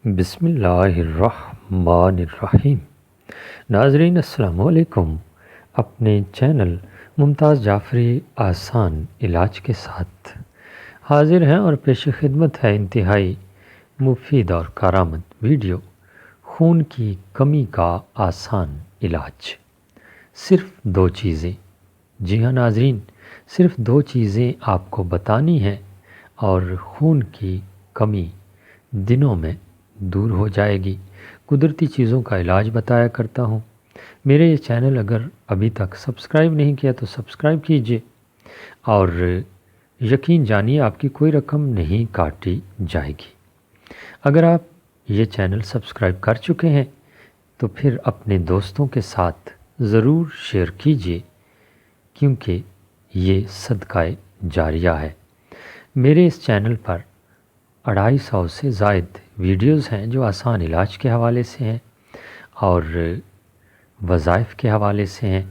بسم اللہ الرحمن الرحیم۔ ناظرین السلام علیکم۔ اپنے چینل ممتاز جعفری آسان علاج کے ساتھ حاضر ہیں اور پیش خدمت ہے انتہائی مفید اور کارآمد ویڈیو خون کی کمی کا آسان علاج۔ صرف 2 چیزیں، جی ہاں ناظرین، صرف 2 چیزیں آپ کو بتانی ہیں اور خون کی کمی دنوں میں دور ہو جائے گی۔ قدرتی چیزوں کا علاج بتایا کرتا ہوں۔ میرے یہ چینل اگر ابھی تک سبسکرائب نہیں کیا تو سبسکرائب کیجئے اور یقین جانیے آپ کی کوئی رقم نہیں کاٹی جائے گی۔ اگر آپ یہ چینل سبسکرائب کر چکے ہیں تو پھر اپنے دوستوں کے ساتھ ضرور شیئر کیجئے، کیونکہ یہ صدقہ جاریہ ہے۔ میرے اس چینل پر 250 سے زائد ویڈیوز ہیں جو آسان علاج کے حوالے سے ہیں اور وظائف کے حوالے سے ہیں۔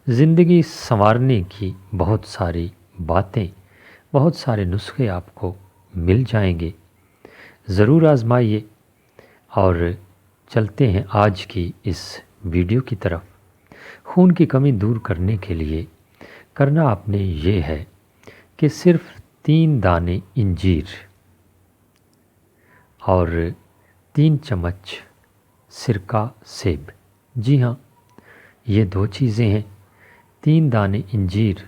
زندگی سنوارنے کی بہت ساری باتیں، بہت سارے نسخے آپ کو مل جائیں گے، ضرور آزمائیے۔ اور چلتے ہیں آج کی اس ویڈیو کی طرف۔ خون کی کمی دور کرنے کے لیے کرنا آپ نے یہ ہے کہ صرف 3 دانے انجیر اور 3 چمچ سرکہ سیب، جی ہاں یہ 2 چیزیں ہیں۔ 3 دانے انجیر،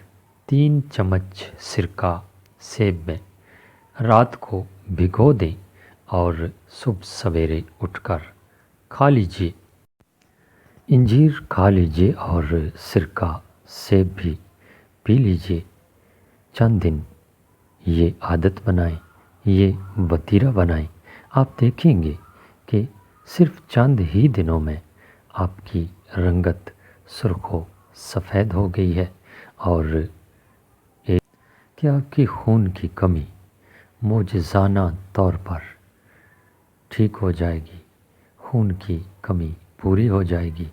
3 چمچ سرکہ سیب میں رات کو بھگو دیں اور صبح سویرے اٹھ کر کھا لیجئے۔ انجیر کھا لیجئے اور سرکہ سیب بھی پی لیجئے۔ چند دن یہ عادت بنائیں، یہ وتیرہ بنائیں۔ آپ دیکھیں گے کہ صرف چند ہی دنوں میں آپ کی رنگت سرخ و سفید ہو گئی ہے اور کہ آپ کی خون کی کمی معجزانہ طور پر ٹھیک ہو جائے گی، خون کی کمی پوری ہو جائے گی۔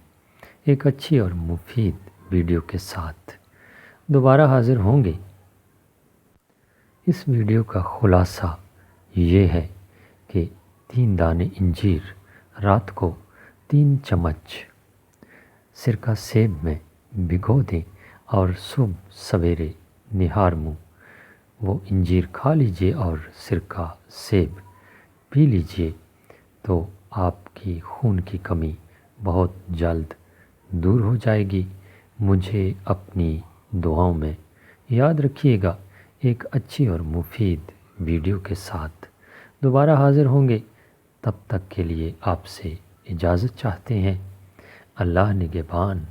ایک اچھی اور مفید ویڈیو کے ساتھ دوبارہ حاضر ہوں گے۔ اس ویڈیو کا خلاصہ یہ ہے کہ 3 دانے انجیر رات کو 3 چمچ سرکہ سیب میں بھگو دیں اور صبح سویرے نہار منہ وہ انجیر کھا لیجئے اور سرکہ سیب پی لیجئے، تو آپ کی خون کی کمی بہت جلد دور ہو جائے گی۔ مجھے اپنی دعاؤں میں یاد رکھیے گا۔ ایک اچھی اور مفید ویڈیو کے ساتھ دوبارہ حاضر ہوں گے۔ تب تک کے لیے آپ سے اجازت چاہتے ہیں۔ اللہ نگہبان۔